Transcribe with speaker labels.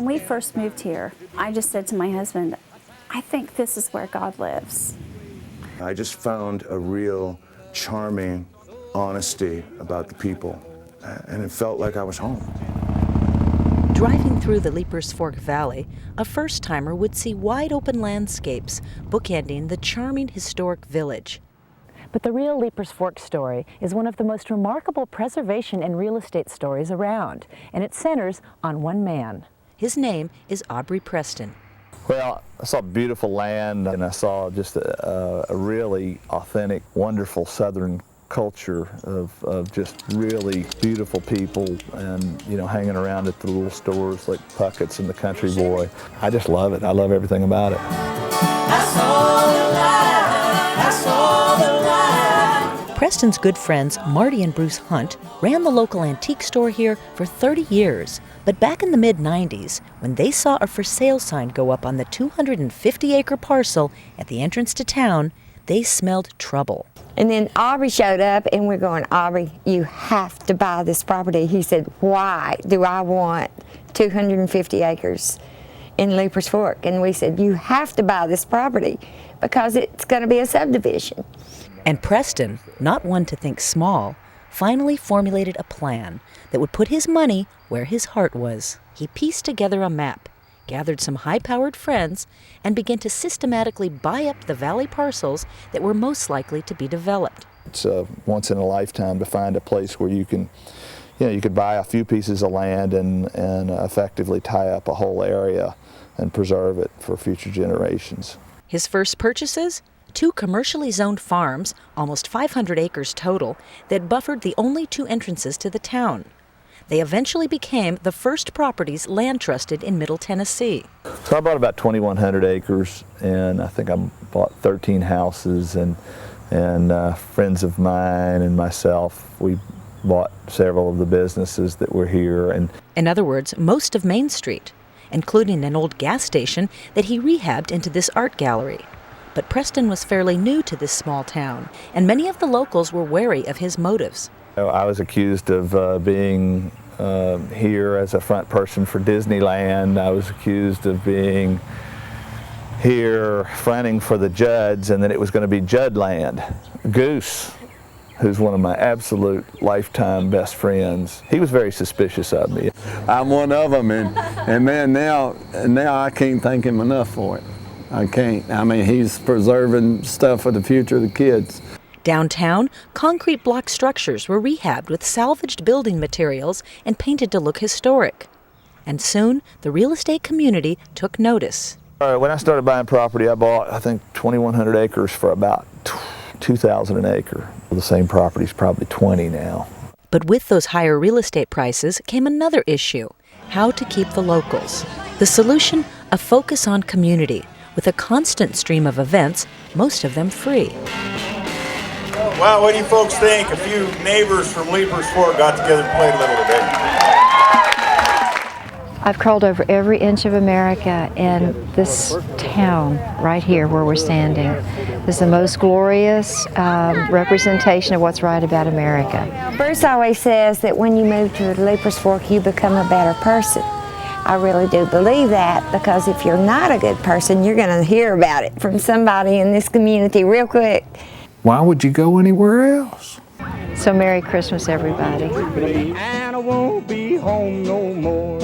Speaker 1: When we first moved here, I just said to my husband, I think this is where God lives.
Speaker 2: I just found a real charming honesty about the people, and it felt like I was home.
Speaker 3: Driving through the Leiper'S Fork Valley, a first-timer would see wide-open landscapes bookending the charming historic village. But the real Leiper'S Fork story is one of the most remarkable preservation and real estate stories around, and it centers on one man. His name is Aubrey Preston.
Speaker 4: Well, I saw beautiful land, and I saw just a really authentic, wonderful southern culture of just really beautiful people, and hanging around at the little stores like Puckett's and the Country Boy. I just love it. I love everything about it.
Speaker 3: That's all the life. That's all the life. Preston's good friends Marty and Bruce Hunt ran the local antique store here for 30 years. But back in the mid-90s, when they saw a for sale sign go up on the 250-acre parcel at the entrance to town, they smelled trouble.
Speaker 5: And then Aubrey showed up, and we're going, Aubrey, you have to buy this property. He said, why do I want 250 acres in Leiper'S Fork? And we said, you have to buy this property because it's going to be a subdivision.
Speaker 3: And Preston, not one to think small, finally formulated a plan that would put his money where his heart was. He pieced together a map, gathered some high-powered friends, and began to systematically buy up the valley parcels that were most likely to be developed.
Speaker 4: It's once in a lifetime to find a place where you can, you could buy a few pieces of land and effectively tie up a whole area and preserve it for future generations.
Speaker 3: His first purchases? 2 commercially zoned farms, almost 500 acres total, that buffered the only 2 entrances to the town. They eventually became the first properties land trusted in Middle Tennessee.
Speaker 4: So I bought about 2,100 acres, and I think I bought 13 houses, and friends of mine and myself, we bought several of the businesses that were here. And
Speaker 3: in other words, most of Main Street, including an old gas station that he rehabbed into this art gallery. But Preston was fairly new to this small town, and many of the locals were wary of his motives.
Speaker 4: I was accused of being here as a front person for Disneyland. I was accused of being here fronting for the Judds, and that it was going to be Juddland. Goose, who's one of my absolute lifetime best friends, he was very suspicious of me.
Speaker 6: I'm one of them, and man, now I can't thank him enough for it. I can't. I mean, he's preserving stuff for the future of the kids.
Speaker 3: Downtown, concrete block structures were rehabbed with salvaged building materials and painted to look historic. And soon, the real estate community took notice.
Speaker 4: When I started buying property, I bought, I think, 2,100 acres for about $2,000 an acre. The same property's probably 20 now.
Speaker 3: But with those higher real estate prices came another issue: how to keep the locals. The solution? A focus on community, with a constant stream of events, most of them free.
Speaker 7: Wow, what do you folks think? A few neighbors from Leiper'S Fork got together and played a little today.
Speaker 8: I've crawled over every inch of America, and this town right here where we're standing is the most glorious representation of what's right about America.
Speaker 5: Bruce always says that when you move to Leiper'S Fork, you become a better person. I really do believe that, because if you're not a good person, you're going to hear about it from somebody in this community real quick.
Speaker 6: Why would you go anywhere else?
Speaker 8: So Merry Christmas, everybody.
Speaker 9: And I won't be home no more.